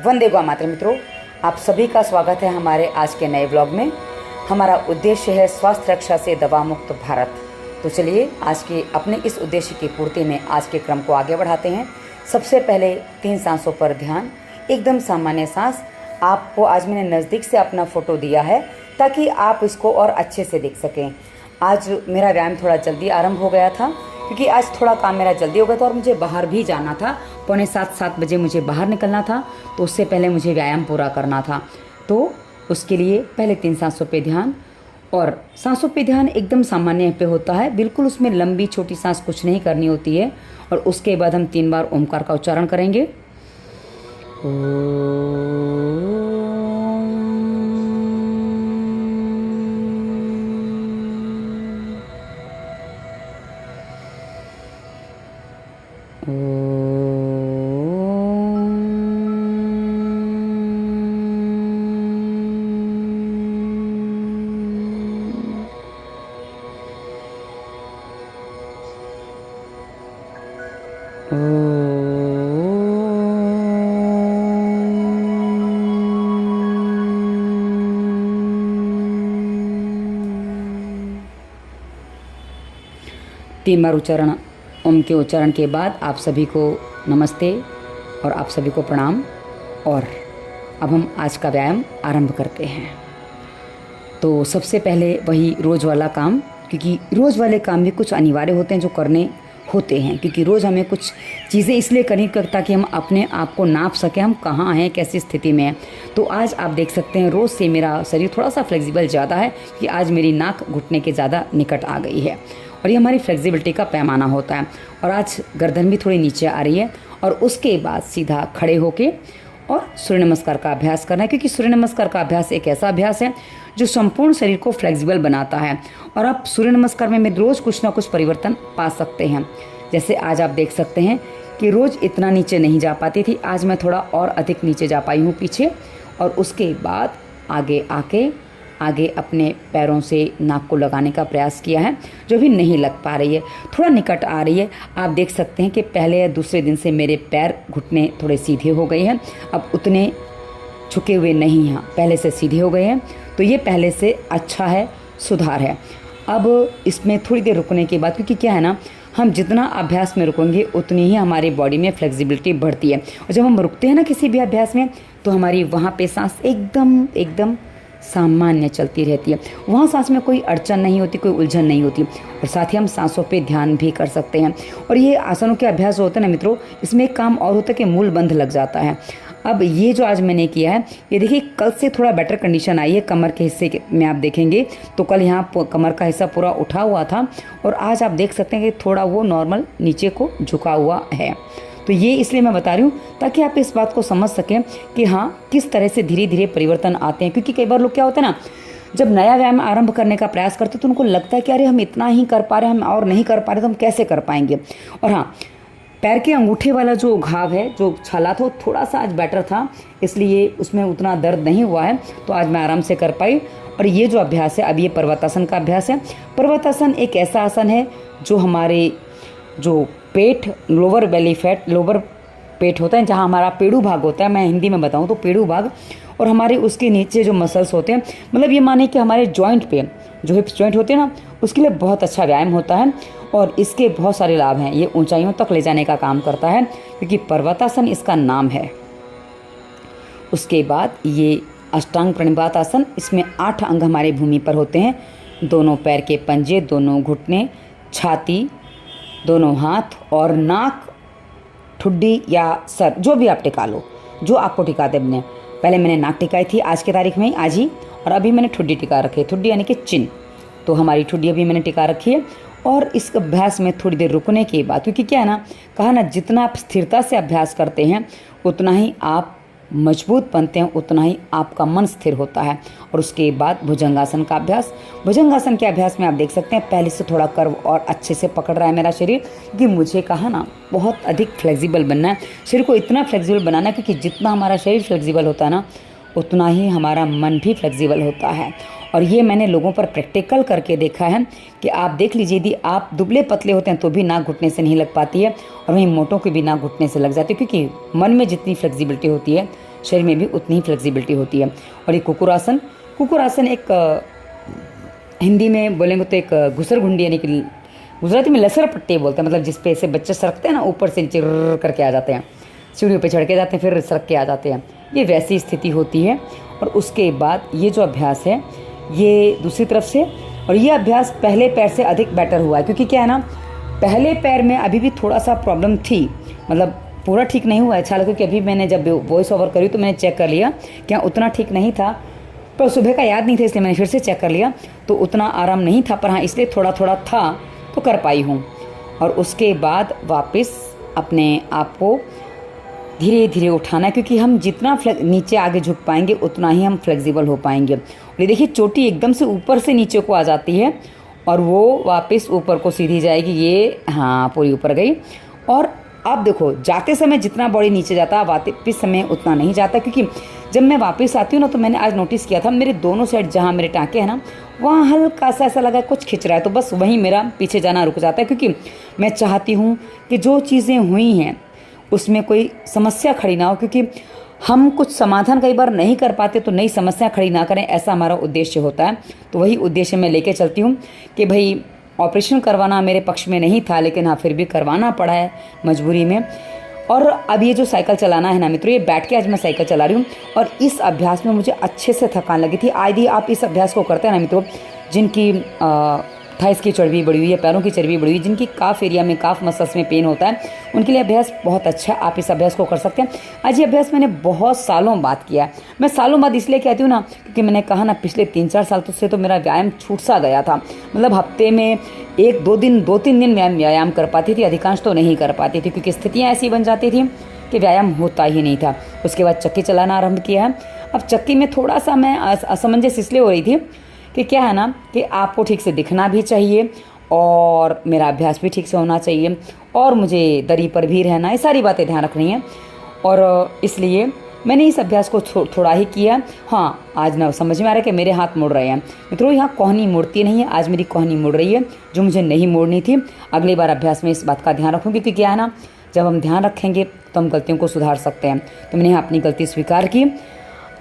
वंदे गौ मातरम। मित्रों, आप सभी का स्वागत है हमारे आज के नए व्लॉग में। हमारा उद्देश्य है स्वास्थ्य रक्षा से दवा मुक्त भारत। तो चलिए आज के अपने इस उद्देश्य की पूर्ति में आज के क्रम को आगे बढ़ाते हैं। सबसे पहले 3 सांसों पर ध्यान, एकदम सामान्य सांस। आपको आज मैंने नज़दीक से अपना फ़ोटो दिया है ताकि आप इसको और अच्छे से देख सकें। आज मेरा व्यायाम थोड़ा जल्दी आरंभ हो गया था क्योंकि आज थोड़ा काम मेरा जल्दी हो गया था और मुझे बाहर भी जाना था। 6:45-7 बजे मुझे बाहर निकलना था, तो उससे पहले मुझे व्यायाम पूरा करना था। तो उसके लिए पहले 3 सांसों पे ध्यान। और सांसों पे ध्यान एकदम सामान्य पे होता है, बिल्कुल उसमें लंबी छोटी सांस कुछ नहीं करनी होती है। और उसके बाद हम 3 बार ओमकार का उच्चारण करेंगे। तीन बार उच्चारण ओम के उच्चारण के बाद आप सभी को नमस्ते और आप सभी को प्रणाम। और अब हम आज का व्यायाम आरंभ करते हैं। तो सबसे पहले वही रोज़ वाला काम, क्योंकि रोज़ वाले काम भी कुछ अनिवार्य होते हैं जो करने होते हैं, क्योंकि रोज़ हमें कुछ चीज़ें इसलिए करनी ताकि हम अपने आप को नाप सकें हम कहाँ हैं, कैसी स्थिति में हैं। तो आज आप देख सकते हैं रोज़ से मेरा शरीर थोड़ा सा फ्लेक्सिबल ज़्यादा है कि आज मेरी नाक घुटने के ज़्यादा निकट आ गई है और ये हमारी फ्लेक्सिबिलिटी का पैमाना होता है। और आज गर्दन भी थोड़ी नीचे आ रही है। और उसके बाद सीधा खड़े होके और सूर्य नमस्कार का अभ्यास करना है, क्योंकि सूर्य नमस्कार का अभ्यास एक ऐसा अभ्यास है जो संपूर्ण शरीर को फ्लेक्सिबल बनाता है। और आप सूर्य नमस्कार में रोज़ कुछ ना कुछ परिवर्तन पा सकते हैं। जैसे आज आप देख सकते हैं कि रोज़ इतना नीचे नहीं जा पाती थी, आज मैं थोड़ा और अधिक नीचे जा पाई हूँ पीछे। और उसके बाद आगे अपने पैरों से नाक को लगाने का प्रयास किया है, जो भी नहीं लग पा रही है, थोड़ा निकट आ रही है। आप देख सकते हैं कि पहले या दूसरे दिन से मेरे पैर घुटने थोड़े सीधे हो गए हैं, अब उतने झुके हुए नहीं हैं, पहले से सीधे हो गए हैं। तो ये पहले से अच्छा है, सुधार है। अब इसमें थोड़ी देर रुकने के बाद, क्योंकि क्या है ना, हम जितना अभ्यास में रुकेंगे उतनी ही हमारी बॉडी में फ्लेक्सिबिलिटी बढ़ती है। और जब हम रुकते हैं ना किसी भी अभ्यास में, तो हमारी वहाँ पे सांस एकदम सामान्य चलती रहती है। वहाँ सांस में कोई अड़चन नहीं होती, कोई उलझन नहीं होती। और साथ ही हम सांसों पे ध्यान भी कर सकते हैं। और ये आसनों के अभ्यास होते हैं ना मित्रों, इसमें एक काम और होता है कि मूल बंध लग जाता है। अब ये जो आज मैंने किया है, ये देखिए कल से थोड़ा बेटर कंडीशन आई है कमर के हिस्से में। आप देखेंगे तो कल यहाँ कमर का हिस्सा पूरा उठा हुआ था और आज आप देख सकते हैं कि थोड़ा वो नॉर्मल नीचे को झुका हुआ है। तो ये इसलिए मैं बता रही हूँ ताकि आप इस बात को समझ सकें कि हाँ किस तरह से धीरे धीरे परिवर्तन आते हैं। क्योंकि कई बार लोग क्या होता है ना, जब नया व्यायाम आरंभ करने का प्रयास करते तो उनको लगता है कि अरे हम इतना ही कर पा रहे हैं, हम और नहीं कर पा रहे तो हम कैसे कर पाएंगे। और हाँ, पैर के अंगूठे वाला जो घाव है, जो छाला था, थोड़ा सा आज बेटर था, इसलिए उसमें उतना दर्द नहीं हुआ है, तो आज मैं आराम से कर पाई। और ये जो अभ्यास है, अब ये पर्वतासन का अभ्यास है। पर्वतासन एक ऐसा आसन है जो हमारे जो पेट, लोअर बेली फैट, लोअर पेट होता है, जहाँ हमारा पेड़ू भाग होता है, मैं हिंदी में बताऊँ तो पेड़ू भाग, और हमारे उसके नीचे जो मसल्स होते हैं, मतलब ये माने कि हमारे जॉइंट पे जो हिप्स जॉइंट होते हैं ना, उसके लिए बहुत अच्छा व्यायाम होता है। और इसके बहुत सारे लाभ हैं, ये ऊंचाइयों तक ले जाने का काम करता है, क्योंकि पर्वतासन इसका नाम है। उसके बाद ये अष्टांग प्रणिपात आसन, इसमें 8 अंग हमारे भूमि पर होते हैं। दोनों पैर के पंजे, दोनों घुटने, छाती, दोनों हाथ और नाक, ठुड्डी या सर, जो भी आप टिका लो, जो आपको टिका दे। पहले मैंने नाक टिकाई थी आज की तारीख में, आज ही, और अभी मैंने ठुड्डी टिका रखी है। ठुड्डी यानी कि चिन, तो हमारी ठुड्डी अभी मैंने टिका रखी है। और इस अभ्यास में थोड़ी देर रुकने के बाद, क्योंकि क्या है ना, कहा ना, जितना आप स्थिरता से अभ्यास करते हैं उतना ही आप मजबूत बनते हैं, उतना ही आपका मन स्थिर होता है। और उसके बाद भुजंगासन का अभ्यास। भुजंगासन के अभ्यास में आप देख सकते हैं पहले से थोड़ा कर्व और अच्छे से पकड़ रहा है मेरा शरीर, क्योंकि मुझे कहा ना बहुत अधिक फ्लेक्सिबल बनना है, शरीर को इतना फ्लेक्सिबल बनाना है, क्योंकि जितना हमारा शरीर फ्लेक्सिबल होता है ना, उतना ही हमारा मन भी फ्लेक्सिबल होता है। और ये मैंने लोगों पर प्रैक्टिकल करके देखा है कि आप देख लीजिए, यदि आप दुबले पतले होते हैं तो भी नाक घुटने से नहीं लग पाती है, और वहीं मोटों के भी नाक घुटने से लग जाती है, क्योंकि मन में जितनी फ्लेक्सिबिलिटी होती है शरीर में भी उतनी ही फ्लेक्सिबिलिटी होती है। और ये कुकुरासन, कुकुरासन एक हिंदी में बोलेंगे तो एक घुसर घुंडी, यानी कि गुजराती में लसर पट्टी बोलते हैं, मतलब जिस पे ऐसे बच्चे सरकते हैं ना, ऊपर से नीचे करके आ जाते हैं, सीढ़ियों पे चढ़ के जाते हैं फिर सरक के आ जाते हैं, ये वैसी स्थिति होती है। और उसके बाद ये जो अभ्यास है ये दूसरी तरफ से, और ये अभ्यास पहले पैर से अधिक बेटर हुआ है, क्योंकि क्या है ना, पहले पैर में अभी भी थोड़ा सा प्रॉब्लम थी, मतलब पूरा ठीक नहीं हुआ है अच्छा, क्योंकि अभी मैंने जब वॉइस ओवर करी तो मैंने चेक कर लिया क्या उतना ठीक नहीं था, पर सुबह का याद नहीं था इसलिए मैंने फिर से चेक कर लिया, तो उतना आराम नहीं था, पर हाँ इसलिए थोड़ा थोड़ा था तो कर पाई हूँ। और उसके बाद वापस अपने आप को धीरे धीरे उठाना है, क्योंकि हम जितना नीचे आगे झुक पाएंगे उतना ही हम फ्लेक्सिबल हो पाएंगे। और ये देखिए चोटी एकदम से ऊपर से नीचे को आ जाती है और वो वापस ऊपर को सीधी जाएगी, ये हाँ पूरी ऊपर गई। और अब देखो जाते समय जितना बॉडी नीचे जाता है वापस समय उतना नहीं जाता, क्योंकि जब मैं वापस आती हूँ ना तो मैंने आज नोटिस किया था मेरे दोनों साइड जहाँ मेरे टाँके हैं ना वहाँ हल्का सा ऐसा लगा कुछ खिंच रहा है, तो बस वहीं मेरा पीछे जाना रुक जाता है, क्योंकि मैं चाहती हूँ कि जो चीज़ें हुई हैं उसमें कोई समस्या खड़ी ना हो, क्योंकि हम कुछ समाधान कई बार नहीं कर पाते तो नई समस्या खड़ी ना करें, ऐसा हमारा उद्देश्य होता है। तो वही उद्देश्य मैं लेके चलती हूँ कि भाई ऑपरेशन करवाना मेरे पक्ष में नहीं था, लेकिन हाँ फिर भी करवाना पड़ा है मजबूरी में। और अब ये जो साइकिल चलाना है ना मित्रों, ये बैठ के आज मैं साइकिल चला रही हूँ और इस अभ्यास में मुझे अच्छे से थकान लगी थी। यदि आप इस अभ्यास को करते हैं ना मित्रों, जिनकी थाइस की चर्बी बढ़ी हुई है, पैरों की चर्बी बढ़ी हुई है, जिनकी काफ एरिया में काफ मसल्स में पेन होता है, उनके लिए अभ्यास बहुत अच्छा है, आप इस अभ्यास को कर सकते हैं। आज ये अभ्यास मैंने बहुत सालों बाद किया है। मैं सालों बाद इसलिए कहती हूँ ना, क्योंकि मैंने कहा ना पिछले 3-4 साल से तो मेरा व्यायाम छूट सा गया था, मतलब हफ्ते में 2-3 दिन व्यायाम कर पाती थी, अधिकांश तो नहीं कर पाती थी, क्योंकि स्थितियाँ ऐसी बन जाती थी कि व्यायाम होता ही नहीं था। उसके बाद चक्की चलाना आरंभ किया है। अब चक्की में थोड़ा सा मैं असमंजस इसलिए हो रही थी कि क्या है ना कि आपको ठीक से दिखना भी चाहिए और मेरा अभ्यास भी ठीक से होना चाहिए और मुझे दरी पर भी रहना, ये सारी बातें ध्यान रखनी है। और इसलिए मैंने इस अभ्यास को थोड़ा ही किया। हाँ, आज ना समझ में आ रहा है कि मेरे हाथ मुड़ रहे हैं मित्रों, यहाँ कोहनी मुड़ती नहीं है, आज मेरी कोहनी मुड़ रही है जो मुझे नहीं मोड़नी थी। अगली बार अभ्यास में इस बात का ध्यान रखूँगी, क्योंकि क्या है ना, जब हम ध्यान रखेंगे तो हम गलतियों को सुधार सकते हैं। तो मैंने अपनी गलती स्वीकार की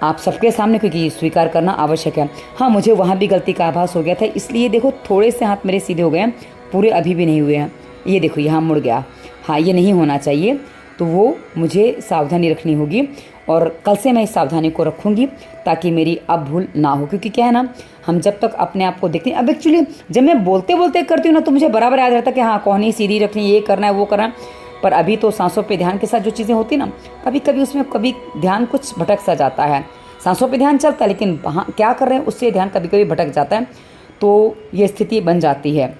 आप सबके सामने, क्योंकि स्वीकार करना आवश्यक है। हाँ, मुझे वहाँ भी गलती का आभास हो गया था, इसलिए देखो थोड़े से हाथ मेरे सीधे हो गए हैं, पूरे अभी भी नहीं हुए हैं। ये देखो यहाँ मुड़ गया, हाँ ये नहीं होना चाहिए, तो वो मुझे सावधानी रखनी होगी और कल से मैं इस सावधानी को रखूँगी ताकि मेरी अब भूल ना हो। क्योंकि क्या है ना, हम जब तक अपने आप को देखते हैं, अब एक्चुअली जब मैं बोलते बोलते करती हूँ ना तो मुझे बराबर याद रहता है कि हाँ कोहनी सीधी रखनी, ये करना है वो करना है, पर अभी तो सांसों पे ध्यान के साथ जो चीज़ें होती ना, कभी कभी उसमें कभी ध्यान कुछ भटक सा जाता है। सांसों पे ध्यान चलता है लेकिन वहाँ क्या कर रहे हैं उससे ध्यान कभी कभी भटक जाता है, तो ये स्थिति बन जाती है।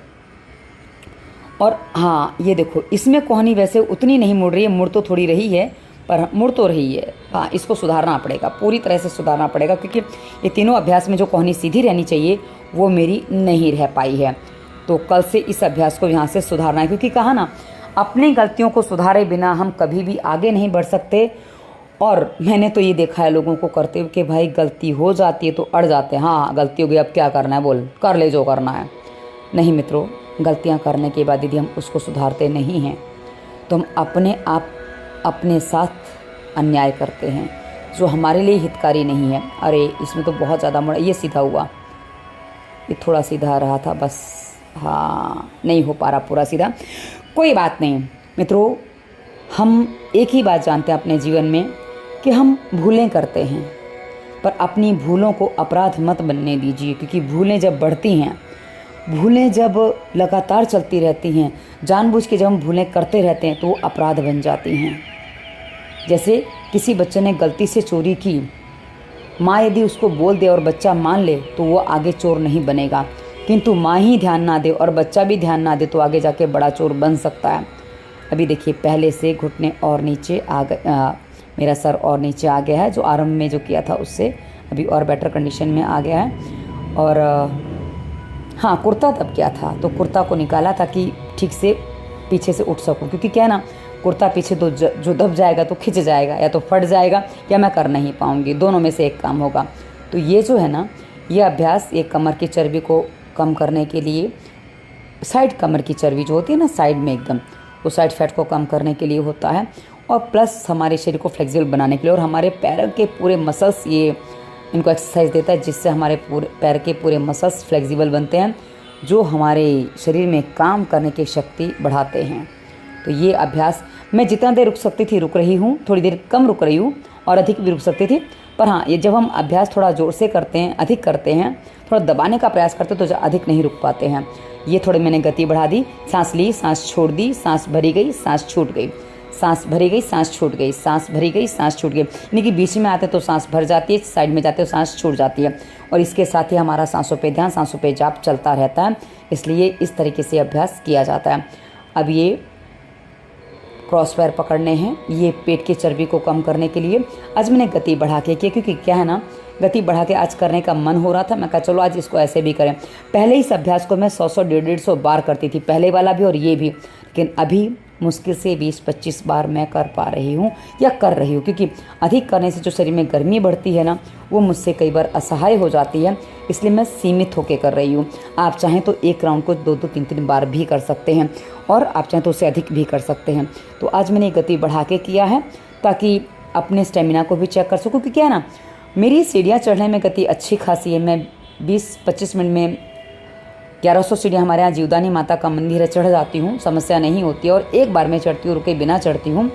और हाँ ये देखो, इसमें कोहनी वैसे उतनी नहीं मुड़ रही है, मुड़ तो थोड़ी रही है पर मुड़ तो रही है। हाँ, इसको सुधारना पड़ेगा, पूरी तरह से सुधारना पड़ेगा, क्योंकि ये तीनों अभ्यास में जो कोहनी सीधी रहनी चाहिए वो मेरी नहीं रह पाई है। तो कल से इस अभ्यास को यहाँ से सुधारना है, क्योंकि कहा ना, अपनी गलतियों को सुधारे बिना हम कभी भी आगे नहीं बढ़ सकते। और मैंने तो ये देखा है लोगों को करते हुए कि भाई गलती हो जाती है तो अड़ जाते हैं, हाँ गलती हो गई अब क्या करना है, बोल कर ले जो करना है। नहीं मित्रों, गलतियाँ करने के बाद यदि हम उसको सुधारते नहीं हैं तो हम अपने आप अपने साथ अन्याय करते हैं, जो हमारे लिए हितकारी नहीं है। अरे इसमें तो बहुत ज़्यादा मुड़ा, ये सीधा हुआ, ये थोड़ा सीधा रहा था बस, हाँ नहीं हो पा रहा पूरा सीधा, कोई बात नहीं मित्रों। हम एक ही बात जानते हैं अपने जीवन में कि हम भूलें करते हैं, पर अपनी भूलों को अपराध मत बनने दीजिए, क्योंकि भूलें जब बढ़ती हैं, भूलें जब लगातार चलती रहती हैं, जानबूझ के जब हम भूलें करते रहते हैं तो वो अपराध बन जाती हैं। जैसे किसी बच्चे ने गलती से चोरी की, माँ यदि उसको बोल दे और बच्चा मान ले तो वो आगे चोर नहीं बनेगा, किंतु माँ ही ध्यान ना दे और बच्चा भी ध्यान ना दे तो आगे जाके बड़ा चोर बन सकता है। अभी देखिए पहले से घुटने और नीचे आ गए, मेरा सर और नीचे आ गया है, जो आरंभ में जो किया था उससे अभी और बेटर कंडीशन में आ गया है। और हाँ, कुर्ता तब क्या था तो कुर्ता को निकाला ताकि ठीक से पीछे से उठ सकूं, क्योंकि क्या है ना, कुर्ता पीछे तो जो दब जाएगा तो खिंच जाएगा, या तो फट जाएगा या मैं कर नहीं पाऊँगी, दोनों में से एक काम होगा। तो ये जो है ना, ये अभ्यास ये कमर की चर्बी को कम करने के लिए, साइड कमर की चर्बी जो होती है ना साइड में एकदम, वो साइड फैट को कम करने के लिए होता है। और प्लस हमारे शरीर को फ्लेक्सिबल बनाने के लिए, और हमारे पैरों के पूरे मसल्स ये इनको एक्सरसाइज देता है, जिससे हमारे पूरे पैर के पूरे मसल्स फ्लेक्सिबल बनते हैं, जो हमारे शरीर में काम करने की शक्ति बढ़ाते हैं। तो ये अभ्यास मैं जितना देर रुक सकती थी रुक रही हूँ, थोड़ी देर कम रुक रही हूँ और अधिक भी रुक सकती थी। पर हाँ, ये जब हम अभ्यास थोड़ा ज़ोर से करते हैं, अधिक करते हैं, थोड़ा दबाने का प्रयास करते हैं, तो अधिक नहीं रुक पाते हैं। ये थोड़ी मैंने गति बढ़ा दी, सांस ली, सांस छोड़ दी, सांस भरी गई, सांस छूट गई, सांस भरी गई, सांस छूट गई, सांस भरी गई, सांस छूट गई। यानी कि बीच में आते तो सांस भर जाती है, साइड में जाते तो सांस छूट जाती है। और इसके साथ ही हमारा सांसों पे ध्यान, सांसों पे जाप चलता रहता है, इसलिए इस तरीके से अभ्यास किया जाता है। अब ये क्रॉस पैर पकड़ने हैं, ये पेट की चर्बी को कम करने के लिए। आज मैंने गति बढ़ा के किया, क्योंकि क्या है ना, गति बढ़ा के आज करने का मन हो रहा था। मैं कहा चलो आज इसको ऐसे भी करें। पहले इस अभ्यास को मैं 100 150 बार करती थी, पहले वाला भी और ये भी, लेकिन अभी मुश्किल से 20-25 बार मैं कर पा रही हूँ या कर रही हूँ, क्योंकि अधिक करने से जो शरीर में गर्मी बढ़ती है ना, वो मुझसे कई बार असहाय हो जाती है, इसलिए मैं सीमित होकर कर रही हूँ। आप चाहें तो एक राउंड को 2-2 3-3 बार भी कर सकते हैं, और आप चाहें तो उससे अधिक भी कर सकते हैं। तो आज मैंने गति बढ़ा के किया है, ताकि अपने स्टेमिना को भी चेक कर सकूँ, क्योंकि क्या है ना, मेरी सीढ़ियाँ चढ़ने में गति अच्छी खासी है। मैं 20-25 मिनट में 1100 सीढ़ियाँ, हमारे यहाँ जीवदानी माता का मंदिर है, चढ़ जाती हूँ, समस्या नहीं होती है। और एक बार में चढ़ती हूँ, रुके बिना चढ़ती हूँ,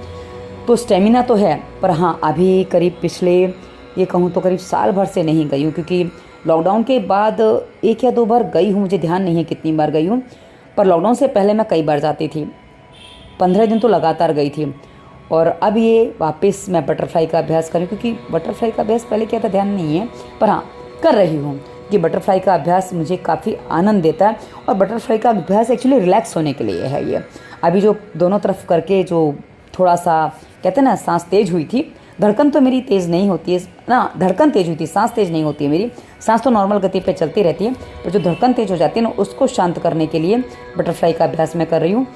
तो स्टेमिना तो है। पर हाँ, अभी करीब पिछले ये कहूँ तो करीब साल भर से नहीं गई हूँ, क्योंकि लॉकडाउन के बाद 1 या 2 बार गई हूँ, मुझे ध्यान नहीं है कितनी बार गई हूँ। पर लॉकडाउन से पहले मैं कई बार जाती थी, 15 दिन तो लगातार गई थी। और अब ये वापस मैं बटरफ्लाई का अभ्यास करूँ, क्योंकि बटरफ्लाई का अभ्यास पहले किया था, ध्यान नहीं है, पर हाँ कर रही हूँ कि बटरफ्लाई का अभ्यास मुझे काफ़ी आनंद देता है। और बटरफ्लाई का अभ्यास एक्चुअली रिलैक्स होने के लिए है। ये अभी जो दोनों तरफ करके जो थोड़ा सा कहते हैं ना, सांस तेज हुई थी, धड़कन तो मेरी तेज़ नहीं होती है ना, धड़कन तेज हुई थी, सांस तेज नहीं होती है मेरी, सांस तो नॉर्मल गति पे चलती रहती है, पर जो धड़कन तेज हो जाती है ना, उसको शांत करने के लिए बटरफ्लाई का अभ्यास मैं कर रही हूँ।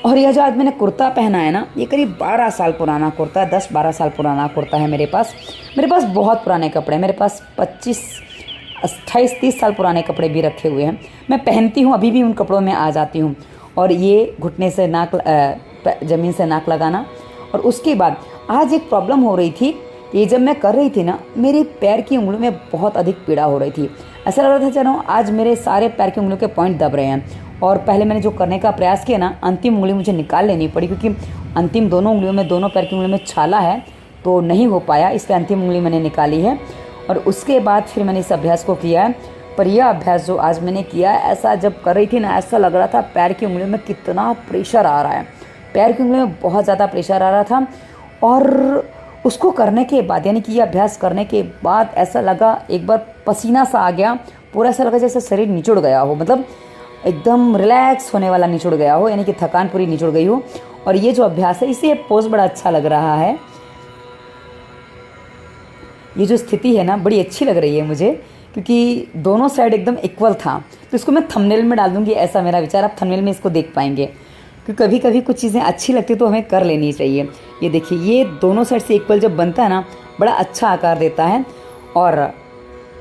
और यह जो आज मैंने कुर्ता पहना है ना, ये करीब 12 साल पुराना कुर्ता है, 10-12 साल पुराना कुर्ता है मेरे पास। बहुत पुराने कपड़े हैं मेरे पास, 25-28-30 साल पुराने कपड़े भी रखे हुए हैं। मैं पहनती हूँ, अभी भी उन कपड़ों में आ जाती हूँ। और ये घुटने से नाक, ज़मीन से नाक लगाना। और उसके बाद आज एक प्रॉब्लम हो रही थी, ये जब मैं कर रही थी ना, मेरे पैर की उंगलियों में बहुत अधिक पीड़ा हो रही थी। ऐसा लग रहा था चलो आज मेरे सारे पैर की उंगलियों के पॉइंट दब रहे हैं। और पहले मैंने जो करने का प्रयास किया ना, अंतिम उंगली मुझे निकाल लेनी पड़ी, क्योंकि अंतिम दोनों उंगलियों में, दोनों पैर की उंगलियों में छाला है, तो नहीं हो पाया, इसलिए अंतिम उंगली मैंने निकाली है। और उसके बाद फिर मैंने इस अभ्यास को किया है। पर यह अभ्यास जो आज मैंने किया है, ऐसा जब कर रही थी ना, ऐसा लग रहा था पैर की उंगलियों में कितना प्रेशर आ रहा है, पैर की उंगलियों में बहुत ज़्यादा प्रेशर आ रहा था। और उसको करने के बाद, यानी कि ये अभ्यास करने के बाद ऐसा लगा, एक बार पसीना सा आ गया, पूरा ऐसा लगा जैसे शरीर निचुड़ गया हो, मतलब एकदम रिलैक्स होने वाला निचुड़ गया हो, यानी कि थकान पूरी निचुड़ गई हो। और ये जो अभ्यास है, इसे पोज बड़ा अच्छा लग रहा है, ये जो स्थिति है ना बड़ी अच्छी लग रही है मुझे, क्योंकि दोनों साइड एकदम इक्वल था। तो इसको मैं थंबनेल में डाल दूँगी, ऐसा मेरा विचार, आप थंबनेल में इसको देख पाएंगे, क्योंकि कभी कभी कुछ चीज़ें अच्छी लगती तो हमें कर लेनी चाहिए। ये देखिए, ये दोनों साइड से इक्वल जब बनता है ना, बड़ा अच्छा आकार देता है। और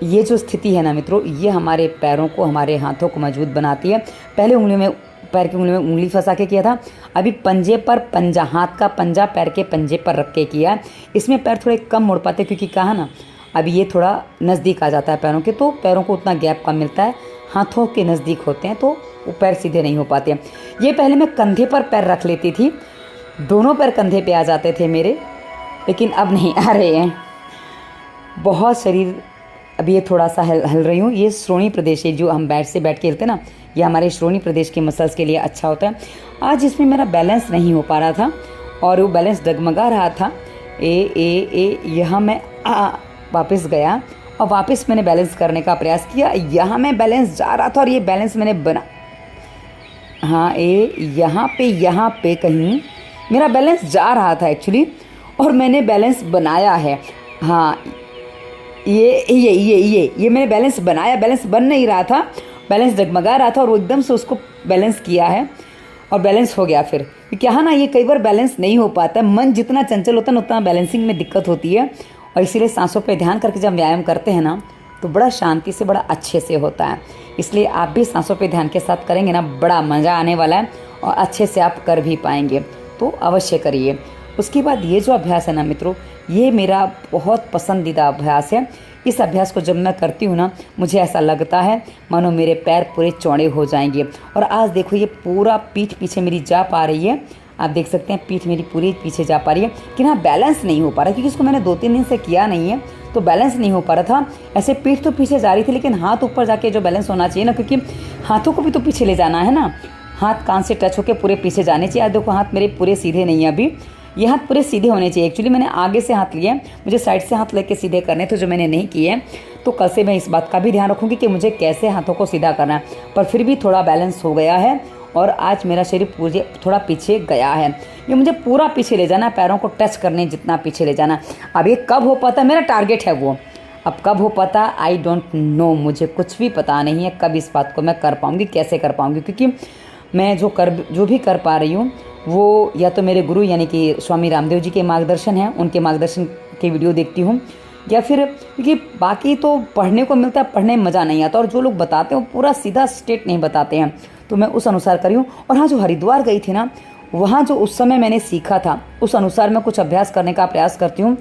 ये जो स्थिति है ना मित्रों, ये हमारे पैरों को, हमारे हाथों को मजबूत बनाती है। पहले उंगलियों में, पैर की उंगली में उंगली फंसा के किया था, अभी पंजे पर पंजा, हाथ का पंजा पैर के पंजे पर रख के किया है। इसमें पैर थोड़े कम मुड़ पाते, क्योंकि कहा ना, अभी ये थोड़ा नज़दीक आ जाता है पैरों के, तो पैरों को उतना गैप कम मिलता है, हाथों के नज़दीक होते हैं, तो वो पैर सीधे नहीं हो पाते। ये पहले मैं कंधे पर पैर रख लेती थी, दोनों पैर कंधे पे आ जाते थे मेरे, लेकिन अब नहीं आ रहे हैं, बहुत शरीर, अभी ये थोड़ा सा हल रही हूँ। ये श्रोणी प्रदेश है, जो हम बैठ के हिलते ना, ये हमारे श्रोणी प्रदेश के मसल्स के लिए अच्छा होता है। आज इसमें मेरा बैलेंस नहीं हो पा रहा था, और वो बैलेंस डगमगा रहा था। यहाँ मैं वापस गया, और वापस मैंने बैलेंस करने का प्रयास किया, यहाँ मैं बैलेंस जा रहा था, और ये बैलेंस मैंने बना, हाँ यहाँ पे कहीं मेरा बैलेंस जा रहा था एक्चुअली, और मैंने बैलेंस बनाया है। हाँ, ये मैंने बैलेंस बनाया, बैलेंस बन नहीं रहा था, बैलेंस डगमगा रहा था, और वो एकदम से उसको बैलेंस किया है, और बैलेंस हो गया। फिर क्या है ना, ये कई बार बैलेंस नहीं हो पाता है, मन जितना चंचल होता है ना, उतना बैलेंसिंग में दिक्कत होती है। और इसीलिए सांसों पे ध्यान करके जब व्यायाम करते हैं ना, तो बड़ा शांति से, बड़ा अच्छे से होता है। इसलिए आप भी सांसों पे ध्यान के साथ करेंगे ना, बड़ा मज़ा आने वाला है, और अच्छे से आप कर भी पाएंगे, तो अवश्य करिए। उसके बाद ये जो अभ्यास है ना मित्रों, ये मेरा बहुत पसंदीदा अभ्यास है। इस अभ्यास को जब मैं करती हूँ ना, मुझे ऐसा लगता है मानो मेरे पैर पूरे चौड़े हो जाएंगे। और आज देखो ये पूरा पीठ पीछे मेरी जा पा रही है, आप देख सकते हैं पीठ मेरी पूरी पीछे जा पा रही है। कि ना बैलेंस नहीं हो पा रहा, क्योंकि इसको मैंने 2-3 दिन से किया नहीं है, तो बैलेंस नहीं हो पा रहा था। ऐसे पीठ तो पीछे जा रही थी, लेकिन हाथ ऊपर जाके जो बैलेंस होना चाहिए ना, क्योंकि हाथों को भी तो पीछे ले जाना है ना, हाथ कान से टच होकर पूरे पीछे जाने चाहिए। आज देखो हाथ मेरे पूरे सीधे नहीं है, अभी ये हाथ पूरे सीधे होने चाहिए। एक्चुअली मैंने आगे से हाथ लिए, मुझे साइड से हाथ लेके सीधे करने थे, जो मैंने नहीं किए। तो कल से मैं इस बात का भी ध्यान रखूँगी कि मुझे कैसे हाथों को सीधा करना है। पर फिर भी थोड़ा बैलेंस हो गया है और आज मेरा शरीर पूरे थोड़ा पीछे गया है। ये मुझे पूरा पीछे ले जाना है, पैरों को टच करने जितना पीछे ले जाना। अब ये कब हो पाता है, मेरा टारगेट है वो। अब कब हो पाता, आई डोंट नो, मुझे कुछ भी पता नहीं है कब इस बात को मैं कर पाऊँगी, कैसे कर पाऊँगी। क्योंकि मैं जो भी कर पा रही हूँ वो या तो मेरे गुरु यानी कि स्वामी रामदेव जी के मार्गदर्शन हैं, उनके मार्गदर्शन के वीडियो देखती हूँ, या फिर क्योंकि बाकी तो पढ़ने को मिलता है, पढ़ने में मज़ा नहीं आता, और जो लोग बताते हैं वो पूरा सीधा स्ट्रेट नहीं बताते हैं, तो मैं उस अनुसार करी हूँ। और हाँ, जो हरिद्वार गई थी ना, वहाँ जो उस समय मैंने सीखा था उस अनुसार मैं कुछ अभ्यास करने का प्रयास करती हूँ।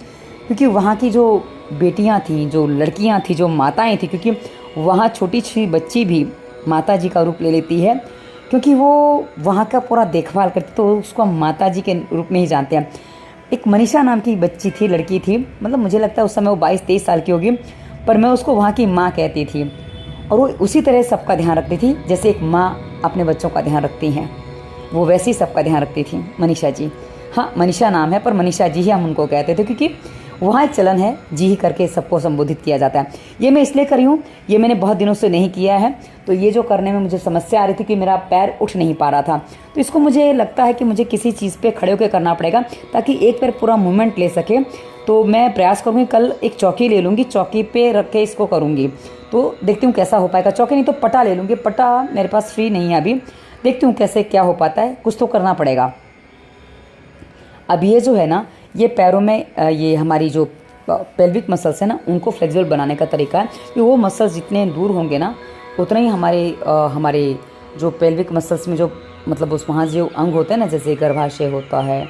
क्योंकि वहाँ की जो बेटियाँ थीं, जो लड़कियाँ थीं, जो माताएँ थीं, क्योंकि वहाँ छोटी सी बच्ची भी माता जी का रूप ले लेती है, क्योंकि वो वहाँ का पूरा देखभाल करती, तो उसको हम माता जी के रूप में ही जानते हैं। एक मनीषा नाम की बच्ची थी, लड़की थी, मतलब मुझे लगता है उस समय वो 22-23 साल की होगी, पर मैं उसको वहाँ की माँ कहती थी। और वो उसी तरह सबका ध्यान रखती थी, जैसे एक माँ अपने बच्चों का ध्यान रखती हैं, वो वैसे ही सबका ध्यान रखती थी मनीषा जी। हाँ, मनीषा नाम है, पर मनीषा जी ही हम उनको कहते थे, क्योंकि वहाँ एक चलन है जी ही करके सबको संबोधित किया जाता है। ये मैं इसलिए करी हूँ, ये मैंने बहुत दिनों से नहीं किया है, तो ये जो करने में मुझे समस्या आ रही थी कि मेरा पैर उठ नहीं पा रहा था, तो इसको मुझे लगता है कि मुझे किसी चीज़ पे खड़े होकर करना पड़ेगा, ताकि एक पैर पूरा मूवमेंट ले सके। तो मैं प्रयास करूँगी, कल एक चौकी ले लूँगी, चौकी पे रख के इसको करूँगी, तो देखती हूँ कैसा हो पाएगा। चौकी नहीं तो पटा ले लूँगी, पटा मेरे पास फ्री नहीं है अभी, देखती हूँ कैसे क्या हो पाता है, कुछ तो करना पड़ेगा। अब ये जो है ना, ये पैरों में ये हमारी जो पेल्विक मसल्स है ना, उनको फ्लेक्सिबल बनाने का तरीका है कि वो मसल्स जितने दूर होंगे ना, उतना ही हमारे जो पेल्विक मसल्स में जो मतलब उस वहाँ जो अंग होते हैं ना, जैसे गर्भाशय होता है,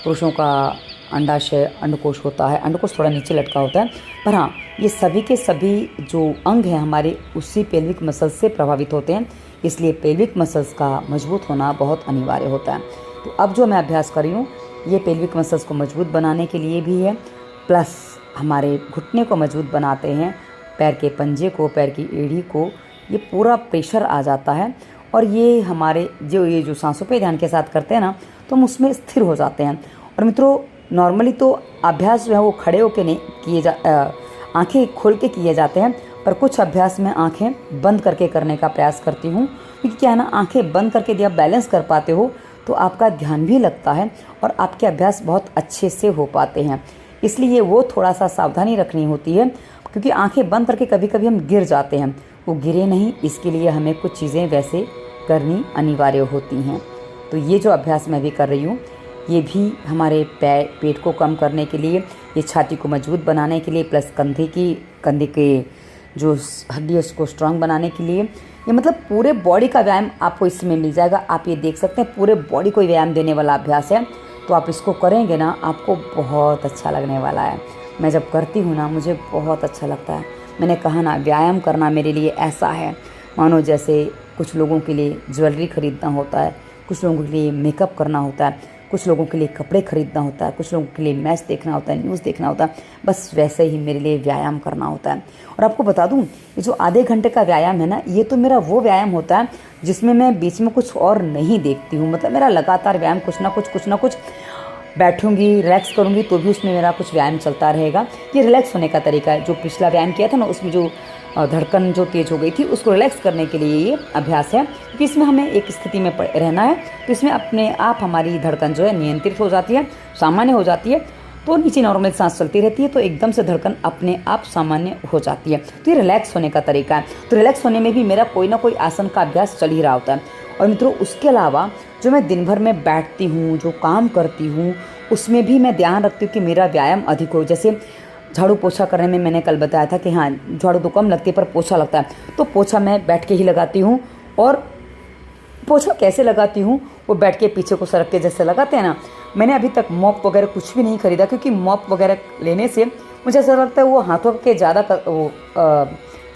पुरुषों का अंडाशय, अंडकोश होता है, अंडकोश थोड़ा नीचे लटका होता है, पर हाँ, ये सभी के सभी जो अंग हैं हमारे, उसी पेल्विक मसल्स से प्रभावित होते हैं। इसलिए पेल्विक मसल्स का मजबूत होना बहुत अनिवार्य होता है। तो अब जो मैं अभ्यास कर रही हूँ, ये पेल्विक मसल्स को मजबूत बनाने के लिए भी है, प्लस हमारे घुटने को मजबूत बनाते हैं, पैर के पंजे को, पैर की एड़ी को, ये पूरा प्रेशर आ जाता है। और ये हमारे ये जो सांसों पे ध्यान के साथ करते हैं ना, तो हम उसमें स्थिर हो जाते हैं। और मित्रों, नॉर्मली तो अभ्यास जो है वो खड़े होकर नहीं किए आँखें खोल के किए जाते हैं, पर कुछ अभ्यास में आँखें बंद करके करने का प्रयास करती हूँ। क्योंकि क्या है ना, आँखें बंद करके यदि आप बैलेंस कर पाते हो तो आपका ध्यान भी लगता है और आपके अभ्यास बहुत अच्छे से हो पाते हैं। इसलिए वो थोड़ा सा सावधानी रखनी होती है, क्योंकि आंखें बंद करके कभी कभी हम गिर जाते हैं, वो गिरे नहीं, इसके लिए हमें कुछ चीज़ें वैसे करनी अनिवार्य होती हैं। तो ये जो अभ्यास मैं भी कर रही हूँ, ये भी हमारे पेट को कम करने के लिए, ये छाती को मजबूत बनाने के लिए, प्लस कंधे के जो हड्डी है उसको स्ट्रांग बनाने के लिए, ये मतलब पूरे बॉडी का व्यायाम आपको इसमें मिल जाएगा। आप ये देख सकते हैं, पूरे बॉडी को व्यायाम देने वाला अभ्यास है। तो आप इसको करेंगे ना, आपको बहुत अच्छा लगने वाला है। मैं जब करती हूँ ना, मुझे बहुत अच्छा लगता है। मैंने कहा ना, व्यायाम करना मेरे लिए ऐसा है मानो जैसे कुछ लोगों के लिए ज्वेलरी खरीदना होता है, कुछ लोगों के लिए मेकअप करना होता है, कुछ लोगों के लिए कपड़े खरीदना होता है, कुछ लोगों के लिए मैच देखना होता है, न्यूज़ देखना होता है, बस वैसे ही मेरे लिए व्यायाम करना होता है। और आपको बता दूं, ये जो आधे घंटे का व्यायाम है ना, ये तो मेरा वो व्यायाम होता है जिसमें मैं बीच में कुछ और नहीं देखती हूँ। मतलब मेरा लगातार व्यायाम कुछ ना कुछ बैठूंगी, रिलैक्स करूंगी तो भी उसमें मेरा कुछ व्यायाम चलता रहेगा। ये रिलैक्स होने का तरीका है। जो पिछला व्यायाम किया था ना, उसमें जो धड़कन जो तेज़ हो गई थी, उसको रिलैक्स करने के लिए ये अभ्यास है। क्योंकि इसमें हमें एक स्थिति में रहना है, तो इसमें अपने आप हमारी धड़कन जो है नियंत्रित हो जाती है, सामान्य हो जाती है। तो नीचे नॉर्मल सांस चलती रहती है, तो एकदम से धड़कन अपने आप सामान्य हो जाती है। तो ये रिलैक्स होने का तरीका है। तो रिलैक्स होने में भी मेरा कोई ना कोई आसन का अभ्यास चल ही रहा होता है। और मित्रों, उसके अलावा जो मैं दिन भर में बैठती हूँ, जो काम करती हूँ, उसमें भी मैं ध्यान रखती हूँ कि मेरा व्यायाम अधिक हो। जैसे झाड़ू पोछा करने में मैंने कल बताया था कि हाँ, झाड़ू तो कम लगती है पर पोछा लगता है, तो पोछा मैं बैठ के ही लगाती हूँ। और पोछा कैसे लगाती हूँ, वो बैठ के पीछे को सरक के जैसे लगाते हैं ना, मैंने अभी तक मॉप वगैरह कुछ भी नहीं खरीदा, क्योंकि मॉप वगैरह लेने से मुझे ऐसा लगता है वो हाथों के ज़्यादा वो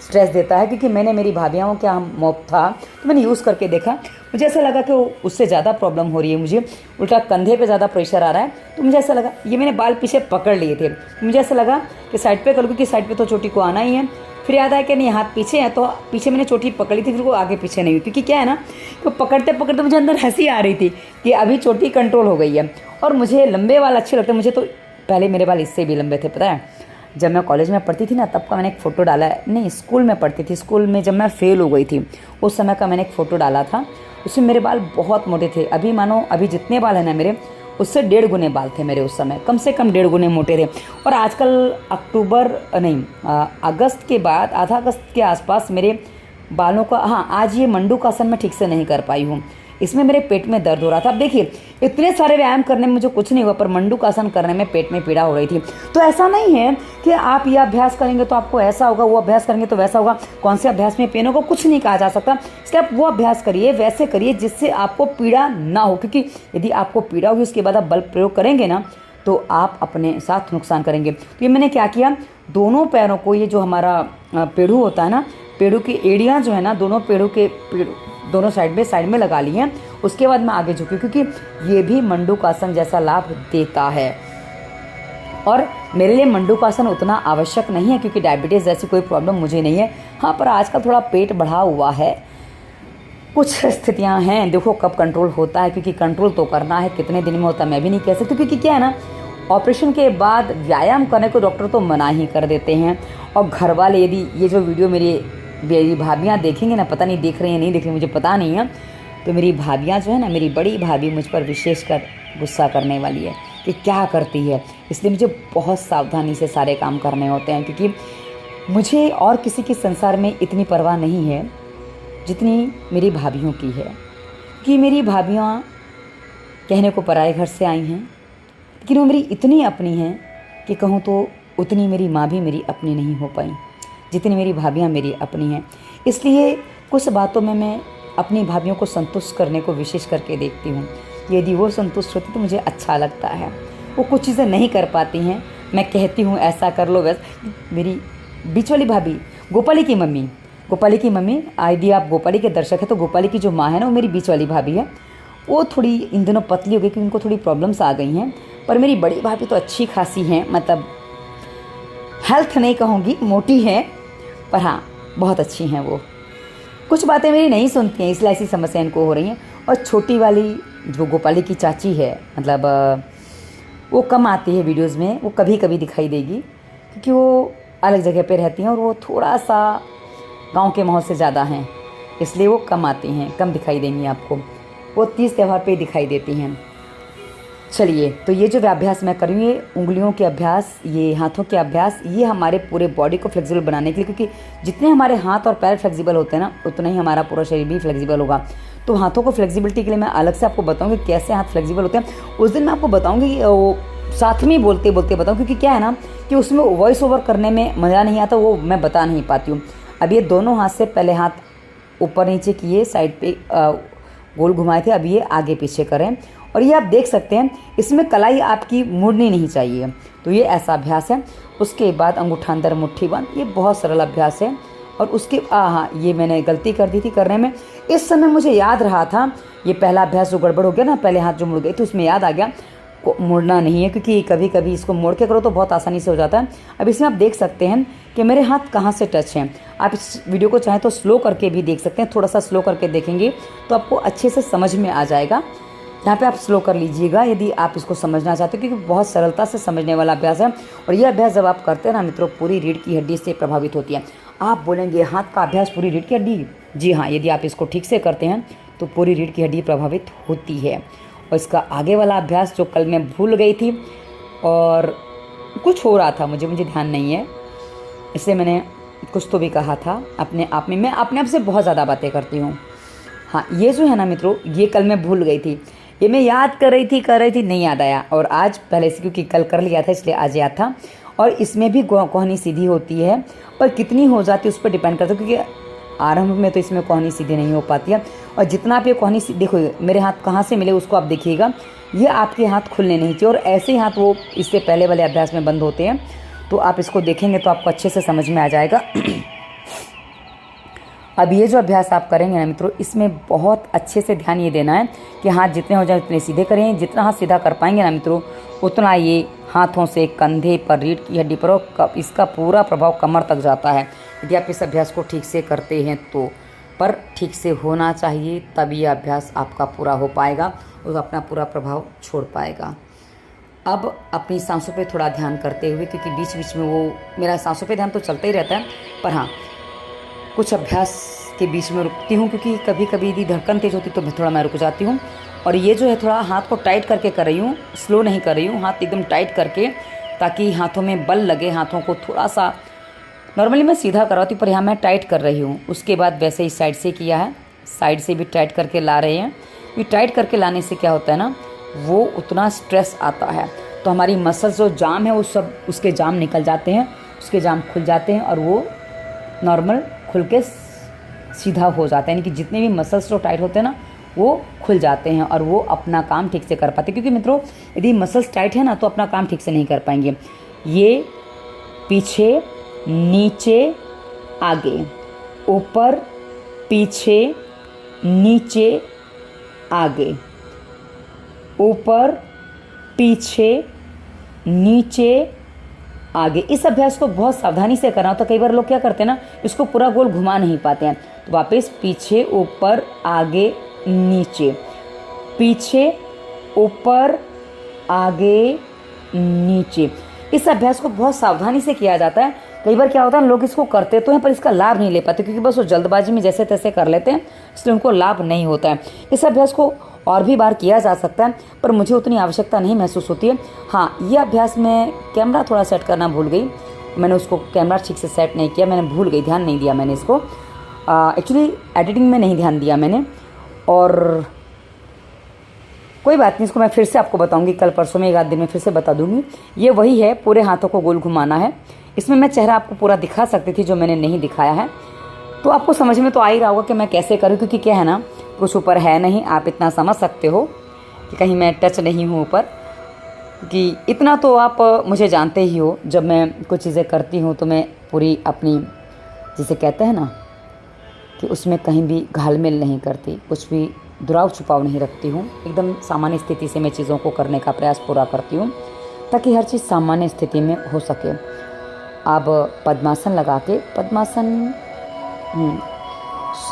स्ट्रेस देता है। क्योंकि मैंने मेरी भाभियों को क्या मॉप था तो मैंने यूज़ करके देखा, मुझे ऐसा लगा कि उससे ज़्यादा प्रॉब्लम हो रही है, मुझे उल्टा कंधे पे ज़्यादा प्रेशर आ रहा है। तो मुझे ऐसा लगा, ये मैंने बाल पीछे पकड़ लिए थे, मुझे ऐसा लगा कि साइड पे कर लूँ, क्योंकि साइड पे तो चोटी को आना ही है। फिर याद आया कि नहीं, हाथ पीछे है, तो पीछे मैंने चोटी पकड़ी थी, फिर वो आगे पीछे नहीं हुई। क्योंकि क्या है ना, तो पकड़ते पकड़ते मुझे अंदर हंसी आ रही थी कि अभी चोटी कंट्रोल हो गई है। और मुझे लंबे बाल अच्छे लगते हैं, मुझे तो पहले मेरे बाल इससे भी लंबे थे, पता है। जब मैं कॉलेज में पढ़ती थी ना, तब का मैंने एक फ़ोटो डाला है, नहीं स्कूल में पढ़ती थी, स्कूल में जब मैं फ़ेल हो गई थी उस समय का मैंने एक फ़ोटो डाला था, उसमें मेरे बाल बहुत मोटे थे। अभी मानो अभी जितने बाल हैं ना मेरे, उससे 1.5 गुने बाल थे मेरे उस समय, कम से कम 1.5 गुने मोटे थे। और आजकल अगस्त के बाद, आधा अगस्त के आसपास मेरे बालों का, हाँ आज ये मंडूकासन मैं ठीक से नहीं कर पाई हूँ, इसमें मेरे पेट में दर्द हो रहा था। अब देखिए, इतने सारे व्यायाम करने में मुझे कुछ नहीं हुआ, पर मंडूकासन करने में पेट में पीड़ा हो रही थी। तो ऐसा नहीं है कि आप ये अभ्यास करेंगे तो आपको ऐसा होगा, वो अभ्यास करेंगे तो वैसा होगा, कौन से अभ्यास में पेन होगा, कुछ नहीं कहा जा सकता। इसलिए आप वो अभ्यास करिए, वैसे करिए जिससे आपको पीड़ा ना हो। क्योंकि यदि आपको पीड़ा होगी उसके बाद आप बल प्रयोग करेंगे ना, तो आप अपने साथ नुकसान करेंगे। तो ये मैंने क्या किया, दोनों पैरों को, ये जो हमारा पेड़ू होता है ना, पेड़ू की एड़ियाँ जो है ना, दोनों पेड़ू के दोनों साइड में लगा ली हैं। उसके बाद मैं आगे झुकी, क्योंकि ये भी मंडूकासन जैसा लाभ देता है। और मेरे लिए मंडूकासन उतना आवश्यक नहीं है, क्योंकि डायबिटीज़ जैसी कोई प्रॉब्लम मुझे नहीं है। हाँ, पर आजकल थोड़ा पेट बढ़ा हुआ है, कुछ स्थितियां हैं, देखो कब कंट्रोल होता है, क्योंकि कंट्रोल तो करना है, कितने दिन में होता है मैं भी नहीं कह सकती। क्योंकि क्या है ना, ऑपरेशन के बाद व्यायाम करने को डॉक्टर तो मना ही कर देते हैं। और घर वाले, यदि ये जो वीडियो मेरी भाभियाँ देखेंगे ना, पता नहीं देख रही हैं नहीं देख रही मुझे पता नहीं है, तो मेरी भाभियाँ जो है ना, मेरी बड़ी भाभी मुझ पर विशेषकर गुस्सा करने वाली है कि क्या करती है। इसलिए मुझे बहुत सावधानी से सारे काम करने होते हैं, क्योंकि मुझे और किसी के संसार में इतनी परवाह नहीं है जितनी मेरी भाभियों की है। कि मेरी भाभियाँ कहने को पराए घर से आई हैं, लेकिन वो मेरी इतनी अपनी हैं कि कहूँ तो उतनी मेरी माँ भी मेरी अपनी नहीं हो पाई जितनी मेरी भाभियाँ मेरी अपनी हैं। इसलिए कुछ बातों में मैं अपनी भाभियों को संतुष्ट करने को विशेष करके देखती हूँ। यदि वो संतुष्ट होती तो मुझे अच्छा लगता है। वो कुछ चीज़ें नहीं कर पाती हैं, मैं कहती हूँ ऐसा कर लो वैसा। मेरी बीच वाली भाभी, गोपाली की मम्मी, यदि आप गोपाली के दर्शक हैं तो गोपाली की जो माँ है ना, वो मेरी बीच वाली भाभी है। वो थोड़ी इन दिनों पतली हो गई, क्योंकि उनको थोड़ी प्रॉब्लम्स आ गई हैं। पर मेरी बड़ी भाभी तो अच्छी खासी हैं, मतलब हेल्थ नहीं कहूँगी, मोटी है, पर हाँ बहुत अच्छी हैं। वो कुछ बातें मेरी नहीं सुनती हैं, इसलिए ऐसी समस्या इनको हो रही हैं। और छोटी वाली जो गोपाली की चाची है, मतलब वो कम आती है वीडियोज़ में, वो कभी कभी दिखाई देगी, क्योंकि वो अलग जगह पे रहती हैं और वो थोड़ा सा गांव के माहौल से ज़्यादा हैं, इसलिए वो कम आती हैं, कम दिखाई देंगी आपको। वो 30 त्यौहार पे दिखाई देती हैं। चलिए, तो ये जो अभ्यास मैं कर रही हूँ, ये उंगलियों के अभ्यास, ये हाथों के अभ्यास, ये हमारे पूरे बॉडी को फ्लेक्सिबल बनाने के लिए, क्योंकि जितने हमारे हाथ और पैर फ्लेक्सिबल होते हैं ना, उतना ही हमारा पूरा शरीर भी फ्लेक्सिबल होगा। तो हाथों को फ्लेक्सिबिलिटी के लिए मैं अलग से आपको बताऊँगी कैसे हाथ फ्लेक्सिबल होते हैं। उस दिन मैं आपको बताऊँगी, वो साथ में बोलते बोलते बताऊँ, क्योंकि क्या है ना कि उसमें वॉइस ओवर करने में मज़ा नहीं आता, वो मैं बता नहीं पाती हूँ। अब ये दोनों हाथ से पहले हाथ ऊपर नीचे किए, साइड पे गोल घुमाए थे, अब ये आगे पीछे करें। और ये आप देख सकते हैं, इसमें कलाई आपकी मुड़नी नहीं चाहिए। तो ये ऐसा अभ्यास है। उसके बाद अंगूठा अंदर मुट्ठी बंद, ये बहुत सरल अभ्यास है। और उसके हाँ, ये मैंने गलती कर दी थी करने में। इस समय मुझे याद रहा था, ये पहला अभ्यास जो गड़बड़ हो गया ना, पहले हाथ जो मुड़ गए तो उसमें याद आ गया को मुड़ना नहीं है, क्योंकि कभी कभी इसको मोड़ के करो तो बहुत आसानी से हो जाता है। अब इसमें आप देख सकते हैं कि मेरे हाथ कहाँ से टच हैं। आप इस वीडियो को चाहें तो स्लो करके भी देख सकते हैं, थोड़ा सा स्लो करके देखेंगे तो आपको अच्छे से समझ में आ जाएगा। यहाँ पे आप स्लो कर लीजिएगा यदि आप इसको समझना चाहते हो, क्योंकि बहुत सरलता से समझने वाला अभ्यास है। और ये अभ्यास जब आप करते हैं ना मित्रों, पूरी रीढ़ की हड्डी से प्रभावित होती है। आप बोलेंगे हाथ का अभ्यास पूरी रीढ़ की हड्डी? जी हाँ, यदि आप इसको ठीक से करते हैं तो पूरी रीढ़ की हड्डी प्रभावित होती है। और इसका आगे वाला अभ्यास जो कल मैं भूल गई थी और कुछ हो रहा था, मुझे ध्यान नहीं है, इसलिए मैंने कुछ तो भी कहा था अपने आप में। मैं अपने आप से बहुत ज़्यादा बातें करती हूँ। हाँ, ये जो है ना मित्रों, ये कल मैं भूल गई थी, ये मैं याद कर रही थी नहीं याद आया। और आज पहले से, क्योंकि कल कर लिया था इसलिए आज याद था। और इसमें भी कोहनी सीधी होती है, पर कितनी हो जाती है उस पर डिपेंड करता है, क्योंकि आरंभ में तो इसमें कोहनी सीधी नहीं हो पाती है। और जितना आप ये कोहनी देखो, मेरे हाथ कहाँ से मिले उसको आप देखिएगा, ये आपके हाथ खुलने नहीं चाहिए, और ऐसे ही हाथ वो इससे पहले वाले अभ्यास में बंद होते हैं। तो आप इसको देखेंगे तो आपको अच्छे से समझ में आ जाएगा। अब ये जो अभ्यास आप करेंगे ना मित्रों, इसमें बहुत अच्छे से ध्यान ये देना है कि हाथ जितने हो जाए उतने सीधे करें। जितना हाथ सीधा कर पाएंगे ना मित्रों, उतना ये हाथों से कंधे पर, रीढ़ की हड्डी पर, और इसका पूरा प्रभाव कमर तक जाता है यदि आप इस अभ्यास को ठीक से करते हैं तो। पर ठीक से होना चाहिए, तब ये अभ्यास आपका पूरा हो पाएगा और अपना पूरा प्रभाव छोड़ पाएगा। अब अपनी सांसों पे थोड़ा ध्यान करते हुए, क्योंकि बीच बीच में वो मेरा सांसों पे ध्यान तो चलता ही रहता है, पर हाँ कुछ अभ्यास के बीच में रुकती हूँ, क्योंकि कभी कभी यदि धड़कन तेज होती तो मैं रुक जाती हूँ। और ये जो है थोड़ा हाथ को टाइट करके कर रही हूँ, स्लो नहीं कर रही हूँ, हाथ एकदम टाइट करके, ताकि हाथों में बल लगे, हाथों को थोड़ा सा। नॉर्मली मैं सीधा करवाती हूँ, पर यहाँ मैं टाइट कर रही हूँ। उसके बाद वैसे ही साइड से किया है, साइड से भी टाइट करके ला रहे हैं। ये टाइट करके लाने से क्या होता है ना, वो उतना स्ट्रेस आता है तो हमारी मसल्स जो जाम है वो सब उसके जाम निकल जाते हैं, उसके जाम खुल जाते हैं और वो नॉर्मल खुल के सीधा हो जाता है। यानी कि जितने भी मसल्स जो टाइट होते हैं ना वो खुल जाते हैं और वो अपना काम ठीक से कर पाते हैं। क्योंकि मित्रों यदि मसल्स टाइट है ना तो अपना काम ठीक से नहीं कर पाएंगे। ये पीछे नीचे आगे, ऊपर पीछे नीचे आगे, ऊपर पीछे नीचे आगे। इस अभ्यास को बहुत सावधानी से करना होता है। कई बार लोग क्या करते हैं ना, इसको पूरा गोल घुमा नहीं पाते हैं। तो वापस पीछे ऊपर आगे नीचे, पीछे ऊपर आगे नीचे। इस अभ्यास को बहुत सावधानी से किया जाता है। कई बार क्या होता है, लोग इसको करते तो हैं पर इसका लाभ नहीं ले पाते, क्योंकि बस वो जल्दबाजी में जैसे तैसे कर लेते हैं, इसलिए उनको लाभ नहीं होता है। इस अभ्यास को और भी बार किया जा सकता है, पर मुझे उतनी आवश्यकता नहीं महसूस होती है। हाँ, ये अभ्यास में कैमरा थोड़ा सेट करना भूल गई, मैंने उसको कैमरा ठीक से सेट नहीं किया, मैंने भूल गई, ध्यान नहीं दिया मैंने इसको। एक्चुअली एडिटिंग में नहीं ध्यान दिया मैंने, और कोई बात नहीं, इसको मैं फिर से आपको बताऊंगी, कल परसों में एक आध दिन में फिर से बता दूंगी। ये वही है, पूरे हाथों को गोल घुमाना है। इसमें मैं चेहरा आपको पूरा दिखा सकती थी, जो मैंने नहीं दिखाया है। तो आपको समझ में तो आ ही रहा होगा कि मैं कैसे करूँ, क्योंकि क्या है ना, कुछ ऊपर है नहीं, आप इतना समझ सकते हो कि कहीं मैं टच नहीं हूँ ऊपर, कि इतना तो आप मुझे जानते ही हो। जब मैं कुछ चीज़ें करती हूँ तो मैं पूरी अपनी, जिसे कहते हैं ना कि उसमें कहीं भी घालमेल नहीं करती, कुछ भी दुराव छुपाव नहीं रखती हूँ। एकदम सामान्य स्थिति से मैं चीज़ों को करने का प्रयास पूरा करती हूँ, ताकि हर चीज़ सामान्य स्थिति में हो सके। अब पद्मासन लगा के, पद्मासन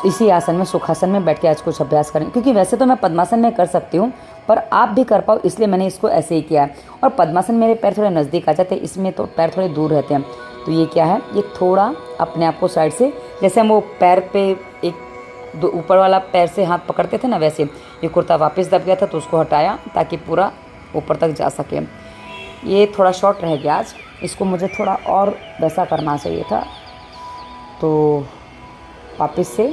इसी आसन में, सुखासन में बैठ के आज कुछ अभ्यास करें, क्योंकि वैसे तो मैं पद्मासन में कर सकती हूँ, पर आप भी कर पाओ इसलिए मैंने इसको ऐसे ही किया है। और पद्मासन मेरे पैर थोड़े नज़दीक आ जाते हैं, इसमें तो पैर थोड़े दूर रहते हैं। तो ये क्या है, ये थोड़ा अपने आप को साइड से, जैसे हम वो पैर पे एक ऊपर वाला पैर से हाथ पकड़ते थे ना, वैसे ये कुर्ता वापस दब गया था तो उसको हटाया ताकि पूरा ऊपर तक जा सके। ये थोड़ा शॉर्ट रह गया आज, इसको मुझे थोड़ा और वैसा करना चाहिए था। तो वापस से,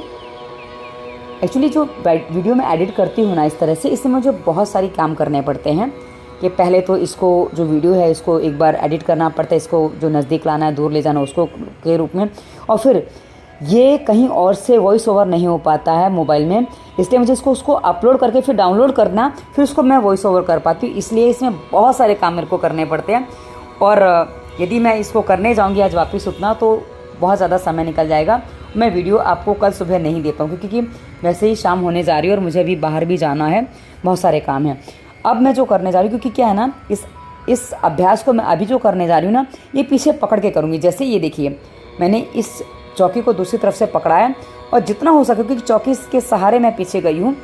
एक्चुअली जो वीडियो में एडिट करती हूँ ना इस तरह से, इसमें मुझे बहुत सारी काम करने पड़ते हैं। कि पहले तो इसको जो वीडियो है इसको एक बार एडिट करना पड़ता है, इसको जो नज़दीक लाना है, दूर ले जाना उसको के रूप में, और फिर ये कहीं और से वॉइस ओवर नहीं हो पाता है मोबाइल में, इसलिए मुझे उसको अपलोड करके फिर डाउनलोड करना, फिर उसको मैं वॉइस ओवर कर पाती हूँ। इसलिए इसमें बहुत सारे काम मेरे को करने पड़ते हैं, और यदि मैं इसको करने जाऊँगी आज वापस उतना तो बहुत ज़्यादा समय निकल जाएगा। मैं वीडियो आपको कल सुबह नहीं दे पाऊँगी, क्योंकि वैसे ही शाम होने जा रही है और मुझे अभी बाहर भी जाना है, बहुत सारे काम हैं। अब मैं जो करने जा रही हूँ, क्योंकि क्या है ना, इस अभ्यास को मैं अभी जो करने जा रही हूँ ना, ये पीछे पकड़ के करूँगी। जैसे ये देखिए, मैंने इस चौकी को दूसरी तरफ से पकड़ा है, और जितना हो सके, क्योंकि चौकी के सहारे मैं पीछे गई हूँ।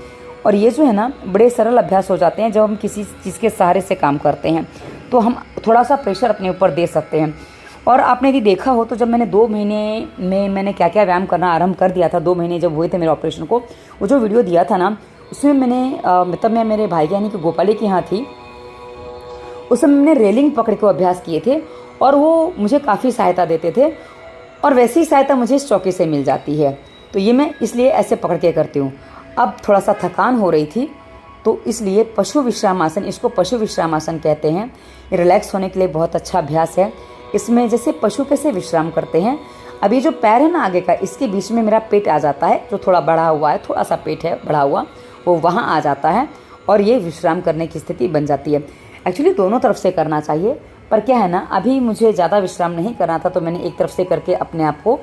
और ये जो है ना, बड़े सरल अभ्यास हो जाते हैं जब हम किसी चीज़ के सहारे से काम करते हैं, तो हम थोड़ा सा प्रेशर अपने ऊपर दे सकते हैं। और आपने यदि देखा हो तो जब मैंने 2 महीने में मैंने क्या क्या व्यायाम करना आरंभ कर दिया था, 2 महीने जब हुए थे मेरे ऑपरेशन को, वो जो वीडियो दिया था ना, उसमें मैंने तब मैं मेरे भाई यानी कि गोपाली के यहाँ थी, उस समय मैंने रेलिंग पकड़ के अभ्यास किए थे, और वो मुझे काफ़ी सहायता देते थे, और वैसी ही सहायता मुझे इस चौकी से मिल जाती है। तो ये मैं इसलिए ऐसे पकड़ के करती हूँ। अब थोड़ा सा थकान हो रही थी, तो इसलिए पशु विश्राम आसन, इसको पशु विश्राम आसन कहते हैं। ये रिलैक्स होने के लिए बहुत अच्छा अभ्यास है। इसमें जैसे पशु कैसे विश्राम करते हैं, अब ये जो पैर है ना आगे का, इसके बीच में मेरा पेट आ जाता है, जो थोड़ा बढ़ा हुआ है, थोड़ा सा पेट है बढ़ा हुआ, वो वहाँ आ जाता है और ये विश्राम करने की स्थिति बन जाती है। एक्चुअली दोनों तरफ से करना चाहिए, पर क्या है ना, अभी मुझे ज़्यादा विश्राम नहीं करना था, तो मैंने एक तरफ से करके अपने आप को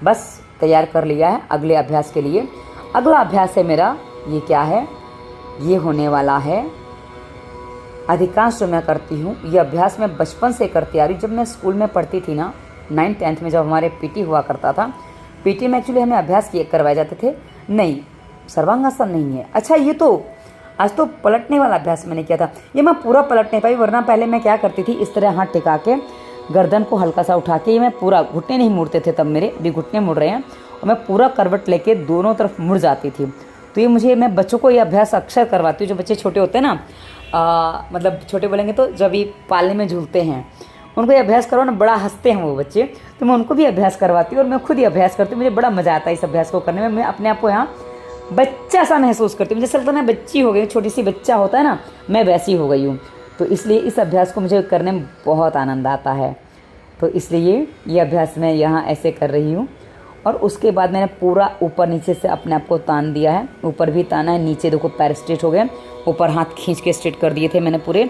बस तैयार कर लिया है अगले अभ्यास के लिए। अगला अभ्यास है मेरा, ये क्या है, ये होने वाला है, अधिकांश जो मैं करती हूँ ये अभ्यास मैं बचपन से करती आ रही हूँ। जब मैं स्कूल में पढ़ती थी ना, 9th-10th में, जब हमारे पीटी हुआ करता था, पीटी में एक्चुअली हमें अभ्यास किए करवाए जाते थे। नहीं, सर्वांगासन नहीं है। अच्छा, ये तो आज तो पलटने वाला अभ्यास मैंने किया था, ये मैं पूरा पलट नहीं पाई, वरना पहले मैं क्या करती थी, इस तरह हाथ टिका के गर्दन को हल्का सा उठा के, ये मैं पूरा, घुटने नहीं मुड़ते थे तब मेरे, अभी घुटने मुड़ रहे हैं, और मैं पूरा करवट लेके दोनों तरफ मुड़ जाती थी। तो ये मुझे, मैं बच्चों को ये अभ्यास अक्सर करवाती हूँ, जो बच्चे छोटे होते हैं ना, मतलब छोटे बोलेंगे तो जब भी पालने में झूलते हैं, उनको ये अभ्यास करो ना, बड़ा हंसते हैं वो बच्चे, तो मैं उनको भी अभ्यास करवाती हूँ और मैं खुद ही अभ्यास करती हूँ। मुझे बड़ा मज़ा आता है इस अभ्यास को करने में। मैं अपने आप को यहाँ बच्चा सा महसूस करती हूँ, मुझे लगता है मैं बच्ची हो गई, छोटी सी बच्चा होता है ना, मैं वैसी हो गई हूँ। तो इसलिए इस अभ्यास को मुझे करने में बहुत आनंद आता है, तो इसलिए ये अभ्यास मैं यहाँ ऐसे कर रही हूँ। और उसके बाद मैंने पूरा ऊपर नीचे से अपने आप को तान दिया है, ऊपर भी ताना है, नीचे देखो पैर स्ट्रेट हो गए, ऊपर हाथ खींच के स्ट्रेट कर दिए थे मैंने पूरे।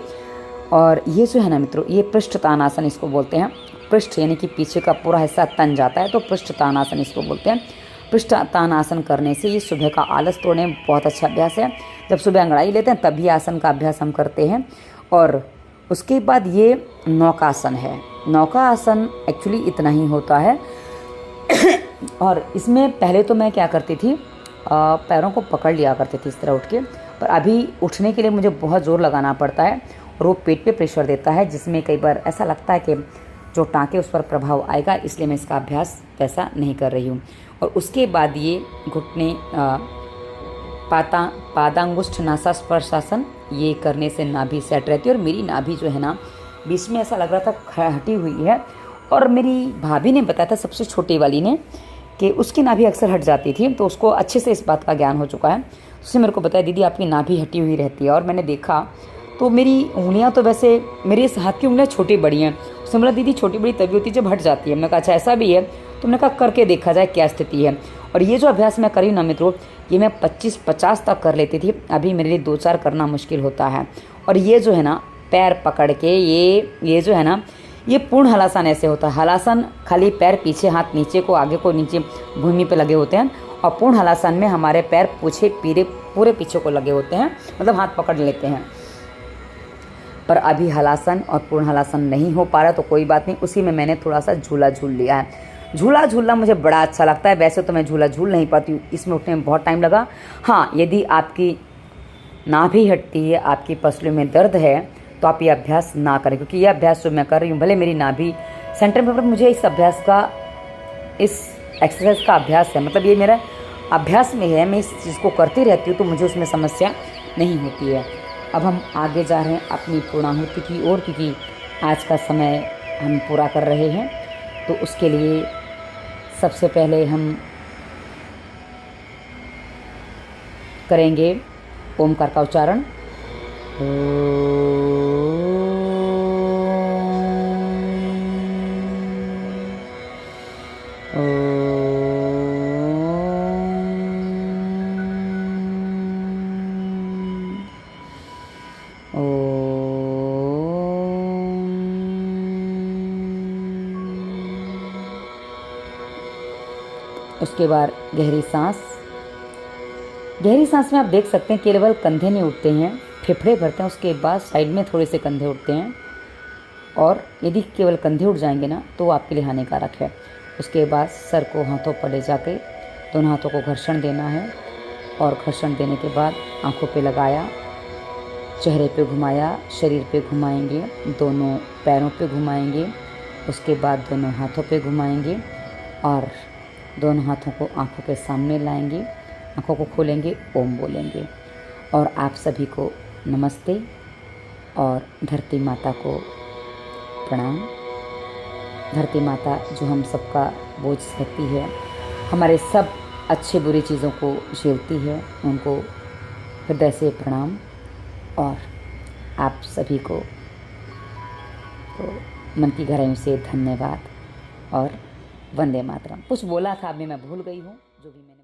और ये जो है ना मित्रों, ये पृष्ठ तानासन इसको बोलते हैं। पृष्ठ यानी कि पीछे का पूरा हिस्सा तन जाता है, तो पृष्ठ तानासन इसको बोलते हैं। पृष्ठ तानासन करने से ये सुबह का आलस तोड़ने में बहुत अच्छा अभ्यास है। जब सुबह अंगड़ाई लेते हैं तभी आसन का अभ्यास हम करते हैं। और उसके बाद ये नौकासन है। नौकासन एक्चुअली इतना ही होता है। और इसमें पहले तो मैं क्या करती थी, पैरों को पकड़ लिया करती थी इस तरह उठ के, पर अभी उठने के लिए मुझे बहुत ज़ोर लगाना पड़ता है और वो पेट पे प्रेशर देता है, जिसमें कई बार ऐसा लगता है कि जो टाँके उस पर प्रभाव आएगा, इसलिए मैं इसका अभ्यास वैसा नहीं कर रही हूँ। और उसके बाद ये घुटने पादांगुष्ठ नासा स्पर्शासन, ये करने से नाभि सेट रहती है। और मेरी नाभि जो है ना, बीच में ऐसा लग रहा था हटी हुई है, और मेरी भाभी ने बताया था, सबसे छोटी वाली ने, कि उसकी नाभि अक्सर हट जाती थी, तो उसको अच्छे से इस बात का ज्ञान हो चुका है। उसने मेरे को बताया, दीदी आपकी नाभि हटी हुई रहती है। और मैंने देखा तो मेरी उंगलियां तो वैसे, मेरे इस हाथ की उंगलियां छोटी बड़ी हैं। उसने बोला दीदी छोटी बड़ी तभी होती है जब हट जाती है। मैंने कहा अच्छा ऐसा भी है, तो मैंने कहा करके देखा जाए क्या स्थिति है। और ये जो अभ्यास मैं करी ना मित्रों, ये मैं 25-50 तक कर लेती थी, अभी मेरे लिए 2-4 करना मुश्किल होता है। और ये जो है ना, पैर पकड़ के ये जो है ना, ये पूर्ण हलासन ऐसे होता है। हलासन खाली पैर पीछे, हाथ नीचे को, आगे को नीचे भूमि पे लगे होते हैं, और पूर्ण हलासन में हमारे पैर पूरे पीछे को लगे होते हैं, मतलब हाथ पकड़ लेते हैं। पर अभी हलासन और पूर्ण हलासन नहीं हो पा रहा, तो कोई बात नहीं, उसी में मैंने थोड़ा सा झूला झूल लिया है। झूला झूलना मुझे बड़ा अच्छा लगता है। वैसे तो मैं झूला झूल नहीं पाती हूँ, इसमें उठने में बहुत टाइम लगा। हाँ, यदि आपकी नाभि हटती है, आपकी पसलियों में दर्द है, तो आप ये अभ्यास ना करें, क्योंकि ये अभ्यास जो मैं कर रही हूँ, भले मेरी नाभि सेंटर में, पर मुझे इस एक्सरसाइज का अभ्यास है, मतलब ये मेरा अभ्यास में है, मैं इस चीज़ को करती रहती हूँ, तो मुझे उसमें समस्या नहीं होती है। अब हम आगे जा रहे हैं अपनी पूर्णाहुति की ओर, क्योंकि आज का समय हम पूरा कर रहे हैं। तो उसके लिए सबसे पहले हम करेंगे ओमकार का उच्चारण। उसके बाद गहरी सांस। गहरी सांस में आप देख सकते हैं केवल कंधे नहीं उठते हैं, फेफड़े भरते हैं, उसके बाद साइड में थोड़े से कंधे उठते हैं। और यदि केवल कंधे उठ जाएंगे ना, तो आपके लिए हानिकारक है। उसके बाद सर को हाथों पर ले जाके दोनों हाथों को घर्षण देना है, और घर्षण देने के बाद आंखों पे लगाया, चेहरे पे घुमाया, शरीर पे घुमाएंगे, दोनों पैरों पे घुमाएंगे, उसके बाद दोनों हाथों पे घुमाएंगे, और दोनों हाथों को आंखों के सामने लाएंगे, आंखों को खोलेंगे, ओम बोलेंगे। और आप सभी को नमस्ते और धरती माता को प्रणाम। धरती माता जो हम सबका बोझ सहती है, हमारे सब अच्छे बुरी चीज़ों को झेलती है, उनको हृदय से प्रणाम। और आप सभी को तो मन की गहराइयों से धन्यवाद और वंदे मातरम। कुछ बोला था, अभी मैं भूल गई हूँ, जो भी मैंने